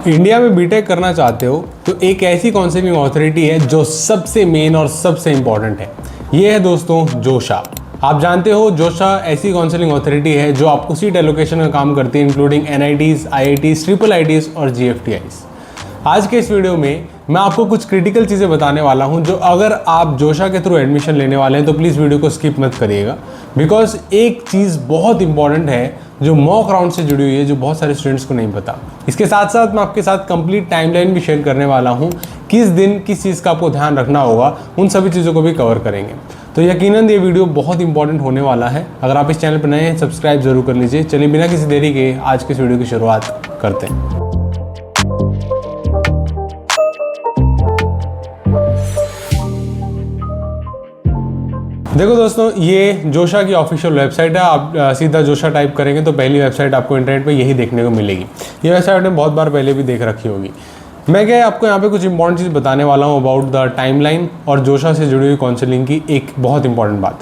India में BTech करना चाहते हो तो एक ऐसी काउंसलिंग अथॉरिटी है जो सबसे मेन और सबसे इंपॉर्टेंट है। ये है दोस्तों जोशा। आप जानते हो जोशा ऐसी काउंसलिंग अथॉरिटी है जो आपको सीट एलोकेशन का काम करती है, including NITs, IITs, triple ITs और जीएफटीआईज। आज के इस वीडियो में मैं आपको कुछ क्रिटिकल चीज़ें बताने वाला हूं जो अगर आप जोशा के थ्रू एडमिशन लेने वाले हैं तो प्लीज़ वीडियो को स्किप मत करिएगा, बिकॉज एक चीज़ बहुत इंपॉर्टेंट है जो मॉक राउंड से जुड़ी हुई है, जो बहुत सारे स्टूडेंट्स को नहीं पता। इसके साथ साथ मैं आपके साथ कंप्लीट टाइमलाइन भी शेयर करने वाला हूं, किस दिन किस चीज़ का आपको ध्यान रखना होगा, उन सभी चीज़ों को भी कवर करेंगे। तो यकीनन ये वीडियो बहुत इंपॉर्टेंट होने वाला है। अगर आप इस चैनल पर नए हैं सब्सक्राइब जरूर कर लीजिए। चलिए बिना किसी देरी के आज के इस वीडियो की शुरुआत करते हैं। देखो दोस्तों, ये जोशा की ऑफिशियल वेबसाइट है। आप सीधा जोशा टाइप करेंगे तो पहली वेबसाइट आपको इंटरनेट पे यही देखने को मिलेगी। ये वेबसाइट आपने बहुत बार पहले भी देख रखी होगी। मैं क्या आपको यहाँ पे कुछ इंपॉर्टेंट चीज़ बताने वाला हूँ अबाउट द टाइमलाइन और जोशा से जुड़ी हुई काउंसलिंग की एक बहुत इंपॉर्टेंट बात।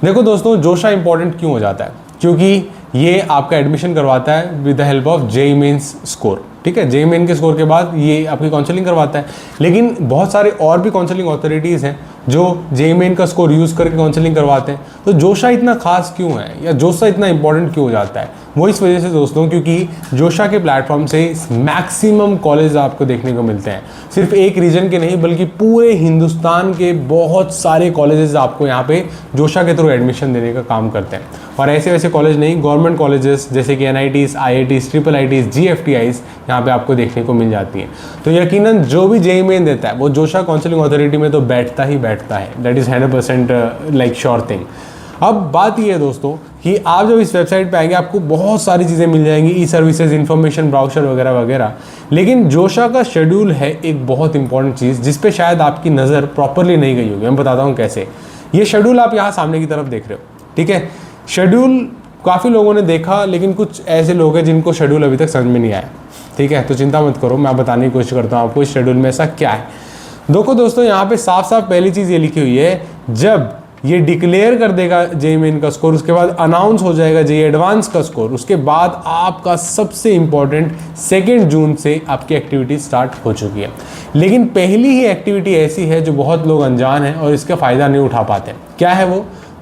देखो दोस्तों, जोशा इंपॉर्टेंट क्यों हो जाता है? क्योंकि ये आपका एडमिशन करवाता है with the help of JEE mains score. ठीक है, जेईई मेन के स्कोर के बाद ये आपकी काउंसलिंग करवाता है। लेकिन बहुत सारे और भी काउंसलिंग अथॉरिटीज़ हैं जो जेईई मेन का स्कोर यूज़ करके काउंसलिंग करवाते हैं। तो जोशा इतना खास क्यों है या जोशा इतना इंपॉर्टेंट क्यों हो जाता है? वो इस वजह से दोस्तों, क्योंकि जोशा के प्लेटफॉर्म से मैक्सिमम कॉलेज आपको देखने को मिलते हैं। सिर्फ एक रीजन के नहीं बल्कि पूरे हिंदुस्तान के बहुत सारे कॉलेजेस आपको यहाँ पे जोशा के थ्रू एडमिशन देने का काम करते हैं। और ऐसे वैसे कॉलेज नहीं, गवर्नमेंट कॉलेजेस जैसे कि एनआईटीज, आईआईटीज, ट्रिपल आईटीज, जीएफटीआईज यहाँ पे आपको देखने को मिल जाती हैं। तो यकीनन जो भी जेईई मेन देता है वो जोशा काउंसलिंग अथॉरिटी में तो बैठता ही बैठता है। That is 100% like sure thing. अब बात ये है दोस्तों कि आप जब इस वेबसाइट पे आएंगे आपको बहुत सारी चीज़ें मिल जाएंगी, ई सर्विसेज, इन्फॉर्मेशन, ब्राउज़र वगैरह वगैरह। लेकिन जोशा का शेड्यूल है एक बहुत इंपॉर्टेंट चीज़ जिस पे शायद आपकी नज़र प्रॉपरली नहीं गई होगी। मैं बताता हूँ कैसे। ये शेड्यूल आप यहाँ सामने की तरफ देख रहे हो, ठीक है। शेड्यूल काफ़ी लोगों ने देखा, लेकिन कुछ ऐसे लोग हैं जिनको शेड्यूल अभी तक समझ में नहीं आया, ठीक है। तो चिंता मत करो, मैं बताने की कोशिश करता हूँ आपको इस शेड्यूल में ऐसा क्या है। देखो दोस्तों, यहाँ पे साफ साफ पहली चीज़ ये लिखी हुई है, जब ये डिक्लेयर कर देगा जेईई मेन का स्कोर, उसके बाद अनाउंस हो जाएगा जेईई एडवांस का स्कोर, उसके बाद आपका सबसे इंपॉर्टेंट 2 जून से आपकी एक्टिविटी स्टार्ट हो चुकी है। लेकिन पहली ही एक्टिविटी ऐसी है जो बहुत लोग अनजान हैं और इसका फ़ायदा नहीं उठा पाते। क्या है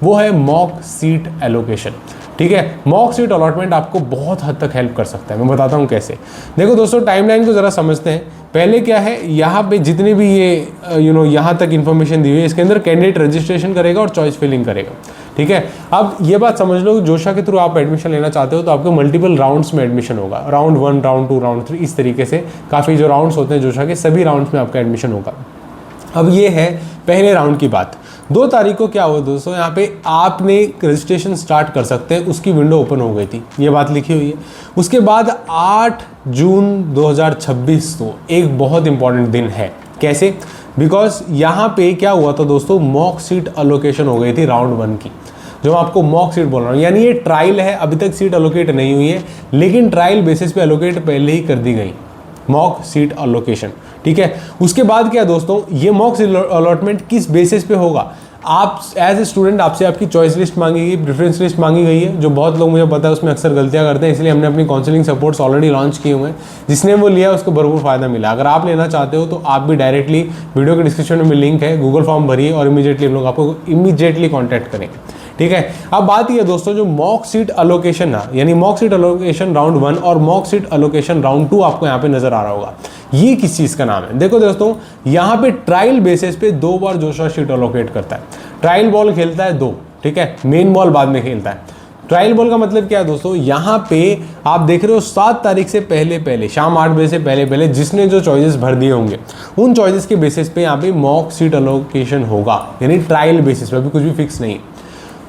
वो है मॉक सीट एलोकेशन। ठीक है, मॉक सीट अलॉटमेंट आपको बहुत हद तक हेल्प कर सकता है। मैं बताता हूँ कैसे। देखो दोस्तों, टाइमलाइन को ज़रा समझते हैं। पहले क्या है, यहाँ पे जितने भी ये यहाँ तक इन्फॉर्मेशन दी हुई है, इसके अंदर कैंडिडेट रजिस्ट्रेशन करेगा और चॉइस फिलिंग करेगा। ठीक है, अब ये बात समझ लो, जोशा के थ्रू आप एडमिशन लेना चाहते हो तो आपको मल्टीपल राउंड्स में एडमिशन होगा। राउंड 1, राउंड 2, राउंड 3, इस तरीके से काफ़ी जो राउंड्स होते हैं जोशा के, सभी राउंड्स में आपका एडमिशन होगा। अब ये है पहले राउंड की बात। 2 तारीख को क्या हुआ दोस्तों, यहाँ पे आपने रजिस्ट्रेशन स्टार्ट कर सकते हैं, उसकी विंडो ओपन हो गई थी, ये बात लिखी हुई है। उसके बाद 8 जून 2026 तो एक बहुत इंपॉर्टेंट दिन है। कैसे? बिकॉज यहाँ पे क्या हुआ था दोस्तों, मॉक सीट अलोकेशन हो गई थी राउंड 1 की, जो मैं आपको मॉक सीट बोल रहा हूँ। यानी ये ट्रायल है, अभी तक सीट अलोकेट नहीं हुई है, लेकिन ट्रायल बेसिस पे अलोकेट पहले ही कर दी गई, मॉक सीट अलोकेशन। ठीक है, उसके बाद क्या दोस्तों, ये मॉक सीट अलॉटमेंट किस बेसिस पे होगा? आप एज ए स्टूडेंट आपसे आपकी चॉइस लिस्ट मांगी गई, प्रेफरेंस लिस्ट मांगी गई है, जो बहुत लोग मुझे पता है उसमें अक्सर गलतियां करते हैं, इसलिए हमने अपनी काउंसलिंग सपोर्ट्स ऑलरेडी लॉन्च किए हुए हैं। जिसने वो लिया उसको भरपूर फायदा मिला। अगर आप लेना चाहते हो तो आप भी डायरेक्टली वीडियो के डिस्क्रिप्शन में लिंक है, गूगल फॉर्म भरिए और इमीडिएटली हम लोग आपको इमीडिएटली कॉन्टैक्ट करेंगे। ठीक है, अब बात ये दोस्तों, जो मॉक सीट अलोकेशन है, यानी मॉक सीट अलोकेशन राउंड 1 और मॉक सीट अलोकेशन राउंड 2 आपको यहाँ पे नजर आ रहा होगा। ये किस चीज़ का नाम है? देखो दोस्तों, यहाँ पे ट्रायल बेसिस पे 2 बार जोशा सीट अलोकेट करता है। ट्रायल बॉल खेलता है 2, ठीक है, मेन बॉल बाद में खेलता है। ट्रायल बॉल का मतलब क्या है दोस्तों, यहाँ पे आप देख रहे हो 7 तारीख से पहले शाम 8 बजे से पहले जिसने जो चॉइसेस भर दिए होंगे उन चॉइसेस के बेसिस पे यहाँ पे मॉक सीट अलोकेशन होगा, यानी ट्रायल बेसिस पे, अभी कुछ भी फिक्स नहीं।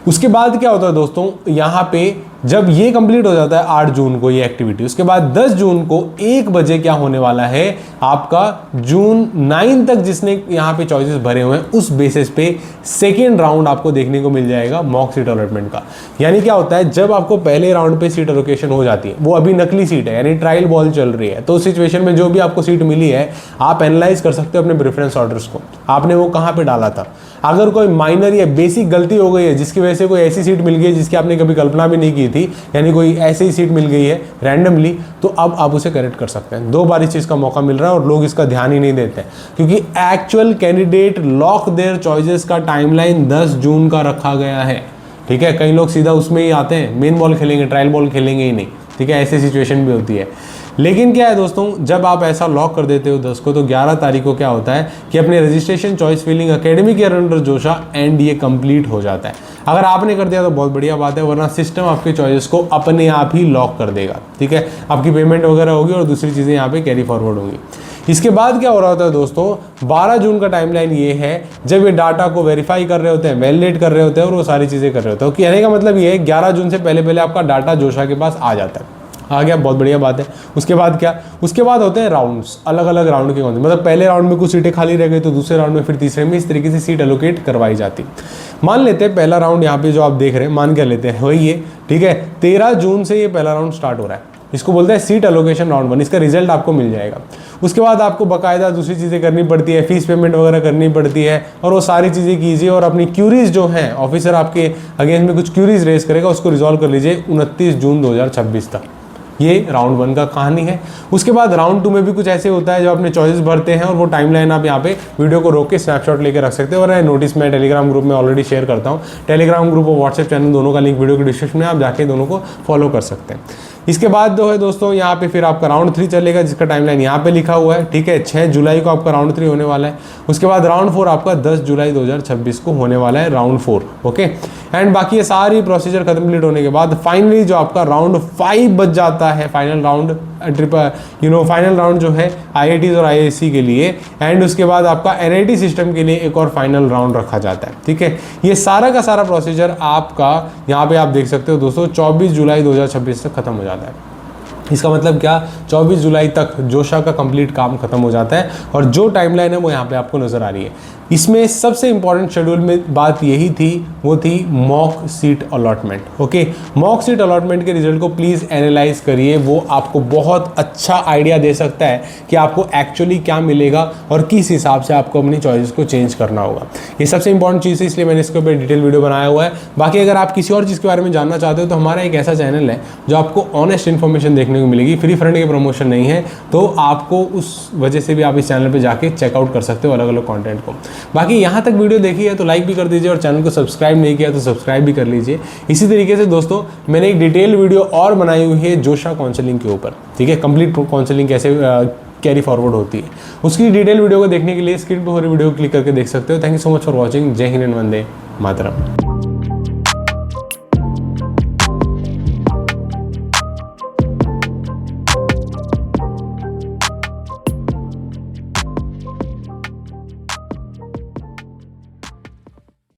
उसके बाद क्या होता है दोस्तों, यहाँ पे जब ये कंप्लीट हो जाता है 8 जून को ये एक्टिविटी, उसके बाद 10 जून को 1 बजे क्या होने वाला है, आपका जून 9 तक जिसने यहाँ पे चॉइसेस भरे हुए हैं उस बेसिस पे 2nd राउंड आपको देखने को मिल जाएगा मॉक सीट अलॉटमेंट का। यानी क्या होता है, जब आपको पहले राउंड पे सीट एलोकेशन हो जाती है, वो अभी नकली सीट है, यानी ट्रायल बॉल चल रही है, तो उस सिचुएशन में जो भी आपको सीट मिली है आप एनालाइज कर सकते हो अपने प्रेफरेंस ऑर्डर्स को, आपने वो कहाँ पे डाला था। अगर कोई माइनर या बेसिक गलती हो गई है जिसकी वजह से कोई ऐसी सीट मिल गई है जिसकी आपने कभी कल्पना भी नहीं की थी, थी, यानी कोई ऐसे ही सीट मिल गई है रैंडमली, तो अब आप उसे करेक्ट कर सकते हैं। 2 बार इस चीज़ का मौका मिल रहा है और लोग इसका ध्यान ही नहीं देते हैं, क्योंकि actual candidate lock there choices का टाइमलाइन 10 जून का रखा गया है। ठीक है, कई लोग सीधा उसमें ही आते हैं, मेन बॉल खेलेंगे, ट्रायल बॉल खेलेंगे ही नहीं। ठीक है, ऐसी सिचुएशन भी होती है। लेकिन क्या है दोस्तों, जब आप ऐसा लॉक कर देते हो 10 को, तो 11 तारीख को क्या होता है कि अपने registration choice filling academic year under JoSAA and ये कंप्लीट हो जाता है। अगर आपने कर दिया तो बहुत बढ़िया बात है, वरना सिस्टम आपके चॉइस को अपने आप ही लॉक कर देगा। ठीक है, आपकी पेमेंट वगैरह होगी और दूसरी चीज़ें यहाँ पे कैरी फॉरवर्ड होंगी। इसके बाद क्या हो रहा होता है दोस्तों, 12 जून का टाइमलाइन ये है जब ये डाटा को वेरीफाई कर रहे होते हैं, वैलिडेट कर रहे होते हैं और वो सारी चीज़ें कर रहे होते हैं। कहने का मतलब ये है 11 जून से पहले पहले आपका डाटा जोशा के पास आ जाता है। आ गया, बहुत बढ़िया बात है। उसके बाद क्या, उसके बाद होते हैं राउंड्स, अलग अलग राउंड के होते हैं। मतलब पहले राउंड में कुछ सीटें खाली रह गई तो दूसरे राउंड में, फिर तीसरे में, इस तरीके से सीट एलोकेट करवाई जाती। मान लेते हैं पहला राउंड यहाँ पे जो आप देख रहे हैं, मान क्या लेते हैं वही है। ठीक है, 13 जून से ये पहला राउंड स्टार्ट हो रहा है। इसको बोलते हैं सीट एलोकेशन राउंड 1। इसका रिजल्ट आपको मिल जाएगा। उसके बाद आपको बाकायदा दूसरी चीज़ें करनी पड़ती है, फीस पेमेंट वगैरह करनी पड़ती है, और वो सारी चीज़ें कीजिए और अपनी क्यूरीज जो हैं, ऑफिसर आपके अगेंस्ट में कुछ क्यूरीज रेज करेगा, उसको रिजॉल्व कर लीजिए 29 जून 2026 तक। ये राउंड 1 का कहानी है। उसके बाद राउंड 2 में भी कुछ ऐसे होता है जब अपने चॉइसेस भरते हैं और वो टाइमलाइन आप यहाँ पे वीडियो को रोक के स्नैपशॉट लेके रख सकते हो। और नोटिस मैं टेलीग्राम ग्रुप में ऑलरेडी शेयर करता हूँ। टेलीग्राम ग्रुप और व्हाट्सएप चैनल दोनों का लिंक वीडियो के डिस्क्रिप्शन में, आप जाके दोनों को फॉलो कर सकते हैं। इसके बाद जो है दोस्तों, यहाँ पे फिर आपका राउंड 3 चलेगा, जिसका टाइमलाइन यहाँ पे लिखा हुआ है। ठीक है, 6 जुलाई को आपका राउंड 3 होने वाला है। उसके बाद राउंड 4 आपका 10 जुलाई 2026 को होने वाला है, राउंड 4। ओके, एंड बाकी ये सारी प्रोसीजर कंप्लीट होने के बाद फाइनली जो आपका राउंड 5 बच जाता है, फाइनल राउंड, फाइनल राउंड जो है IITs और IISc के लिए। एंड उसके बाद आपका NIT सिस्टम के लिए एक और फाइनल राउंड रखा जाता है। ठीक है, ये सारा का सारा प्रोसीजर आपका यहाँ पे आप देख सकते हो दोस्तों, 24 जुलाई 2026 तक खत्म हो जाता है। इसका मतलब क्या, 24 जुलाई तक जोशा का कंप्लीट काम खत्म हो जाता है। और जो टाइमलाइन है वो यहाँ पे आपको नज़र आ रही है। इसमें सबसे इंपॉर्टेंट शेड्यूल में बात यही थी, वो थी mock seat allotment. Okay, mock seat allotment के रिजल्ट को प्लीज़ एनालाइज करिए, वो आपको बहुत अच्छा आइडिया दे सकता है कि आपको एक्चुअली क्या मिलेगा और किस हिसाब से आपको अपनी चॉइसेस को चेंज करना होगा। ये सबसे इंपॉर्टेंट चीज़ है, इसलिए मैंने इसके ऊपर डिटेल वीडियो बनाया हुआ है। बाकी अगर आप किसी और चीज़ के बारे में जानना चाहते हो तो हमारा एक ऐसा चैनल है जो आपको ऑनेस्ट इन्फॉर्मेशन देखने को मिलेगी, फ्री फ्रंट की प्रमोशन नहीं है, तो आपको उस वजह से भी आप इस चैनल पर जाके चेकआउट कर सकते हो अलग अलग कॉन्टेंट को। बाकी यहाँ तक वीडियो देखी है तो लाइक भी कर दीजिए और चैनल को सब्सक्राइब नहीं किया तो सब्सक्राइब भी कर लीजिए। इसी तरीके से दोस्तों मैंने एक डिटेल वीडियो और बनाई हुई है जोशा काउंसलिंग के ऊपर। ठीक है, कंप्लीट काउंसलिंग कैसे कैरी फॉरवर्ड होती है, उसकी डिटेल वीडियो को देखने के लिए स्क्रीन पर हो रही वीडियो को क्लिक करके देख सकते हो। Thank you so much for watching. जय हिंद, वंदे मातरम।